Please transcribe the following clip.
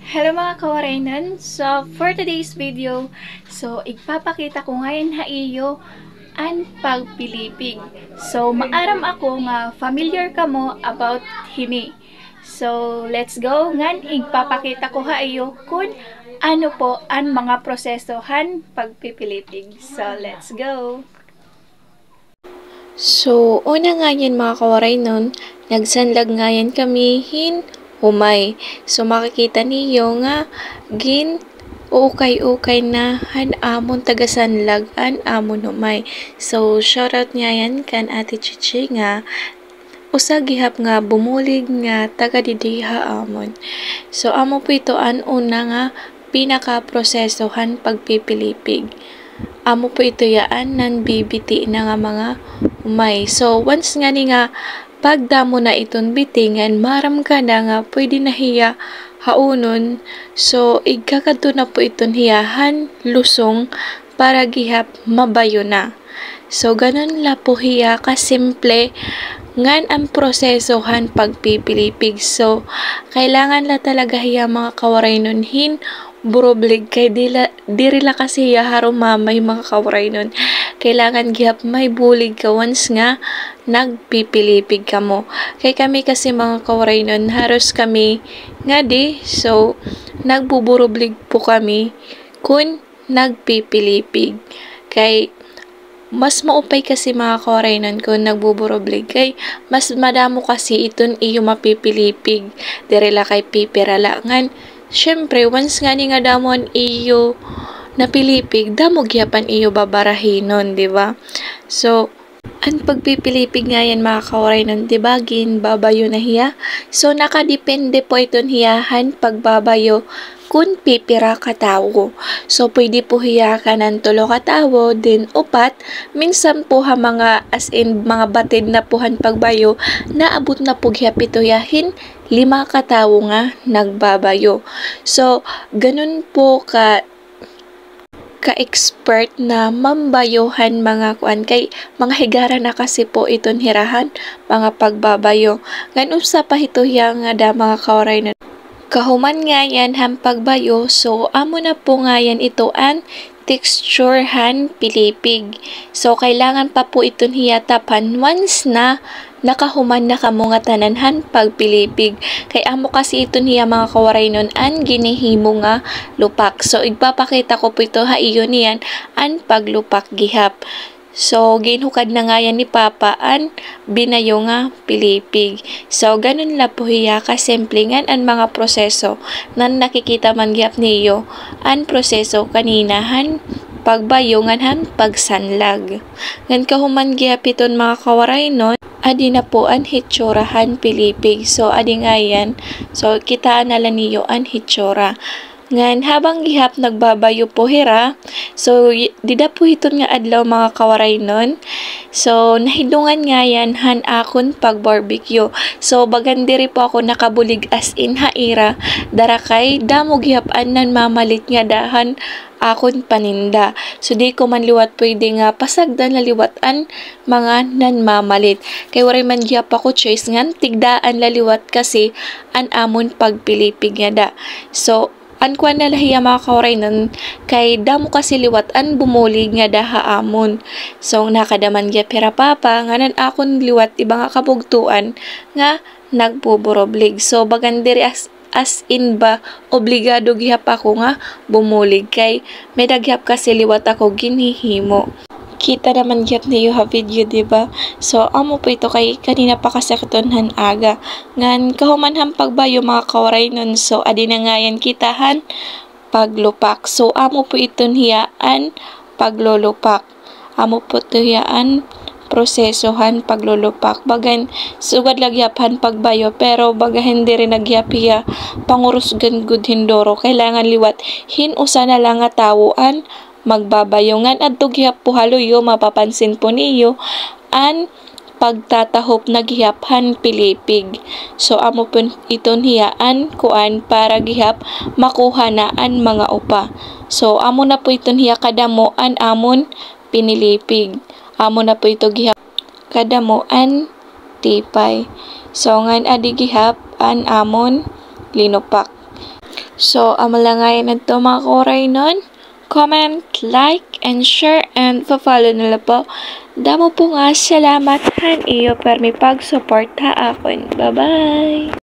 Hello mga kawarainan! So, for today's video, igpapakita ko ngayon iyo ang pagpilipig. So, maaram ako nga familiar ka mo about hini. So, let's go! Ngan, igpapakita ko iyo kung ano po ang mga prosesohan pagpipilipig. So, let's go! So, una nga yan mga kawarainon, nagsanlag nga yan kami humay. So, makikita niyo nga, ukay-ukay na amon tagasanlag, amon humay. So, shoutout nga yan kan Ate Chichi nga, usagihap nga bumulig nga taga didiha amon. So, amo po ito an una nga pinaka-prosesohan pagpipilipig. Amo po ito yaan nan bibiti na nga mga humay. So, once nga ni nga pagdamo na iton bitingan, maram ka na nga pwede na hiya haunon. So, igkakadto na po iton hiyahan lusong para gihap mabayo na. So, ganun la po hiya kasimple ngan ang prosesohan pagpipilipig. So, kailangan la talaga hiya mga kawarainon buroblig kay dirila kasi hiya harumamay mga kawarainon. Kailangan gihap may bulig ka once nga nagpipilipig ka mo. Kay kami kasi mga kawarainon, haros kami nga di. So, nagbuburoblig po kami kung nagpipilipig. Kay mas maupay kasi mga kawarainon kung nagbuburoblig. Kay mas madamo kasi iton iyo mapipilipig. Dirila kay pipirala. Ngan, syempre, once nga ni nga damon iyo napilipig, damo gyapan iyo babarahinon, di ba? So, ang pagpipilipig nga yan mga kawarainon, di ba? Babayo na hiya. So, nakadepende po iton hiyahan pagbabayo kung pipira katawo. So, pwede po hiya ka ng 3 katawo, din 4. Minsan po ha mga as in mga batid na puhan pagbayo, naabot na po gyap ito yahin 5 katawo nga nagbabayo. So, ganun po ka-expert na mambayohan mga kuan kay mga higara na kasi po iton hirahan mga pagbabayo. Ngan usa pa ito nga da mga kawarainon. Kahuman nga yan ham pagbayo, so amo na po nga yan ito ang texturehan pilipig. So kailangan pa po iton hiyatapan once na nakahuman na kamo nga tananhan pagpilipig. Kay amo kasi iton hiya mga kawarainon an ginihimo nga lupak. So igpapakita ko po ito iyon niyan an paglupak gihap. So, ginhukad na nga yan ni Papa an binayo nga pilipig. So, ganun la po hiya kasemplingan ang mga proseso nan nakikita man gyap niyo an proseso kaninahan pagbayongan han pagsanlag. Ngan kahuman gyap iton mga kawarainon, adi na po an hitsurahan pilipig. So, adi nga yan. So, kitaan na lang niyo an hitsura. Ngan habang gihap nagbabayo po hira, so dida po hiton nga adlaw mga kawarainon. So nahidungan nga yan han akon pag barbecue. So bagan diri po ako nakabulig as in haira, darakay damo gihap nan mamalit nga dahan akon paninda. So di ko man liwat pwede nga pasagdan na liwatan mga nanmamalit. Kay waray man gihap ako choice ngan tigdaan laliwat kasi an amon pagpilipig nga da. So an kuan na lahiya mga kawarainon kay damo kasi liwat an bumulig nga daha amon. So nakadaman gyap hira Papa nganan akon liwat iba nga kabugtuan nga nagbuburoblig. So bagan diri as in ba obligado gihap ako nga bumulig kay may daghap kasi liwat ako ginihimo. Kita naman gyap niyo ha video, diba? So, amo po ito kay kanina pa kasakitonhan aga. Ngan kahumanhang pagbayo mga kawarainon. So, adi na nga yan kitahan paglupak. So, amo po iton hiyaan paglulupak. Amo po ito hiyaan prosesohan paglulupak. Bagan sugad lagyapan pagbayo pero baga hindi rin nagyapiya pangurusgan gud hindoro. Kailangan liwat hinusa na lang nga tawuan magbabayongan at gihap po haluyo mapapansin po niyo an pagtatahop na gihaphan pilipig. So amo po iton hiyaan kuan para gihap makuha na an mga upa. So amo na po iton hiya kadamo an amon pinilipig. Amo na po ito gihap kadamo an tipay. So ngan adi gihap an amon linupak. So, amalangay na to mga kauray nun. Comment, like, and share, and pa-follow nila po. Damo po nga salamat han iyo per mi pag-support ha akon. Bye-bye!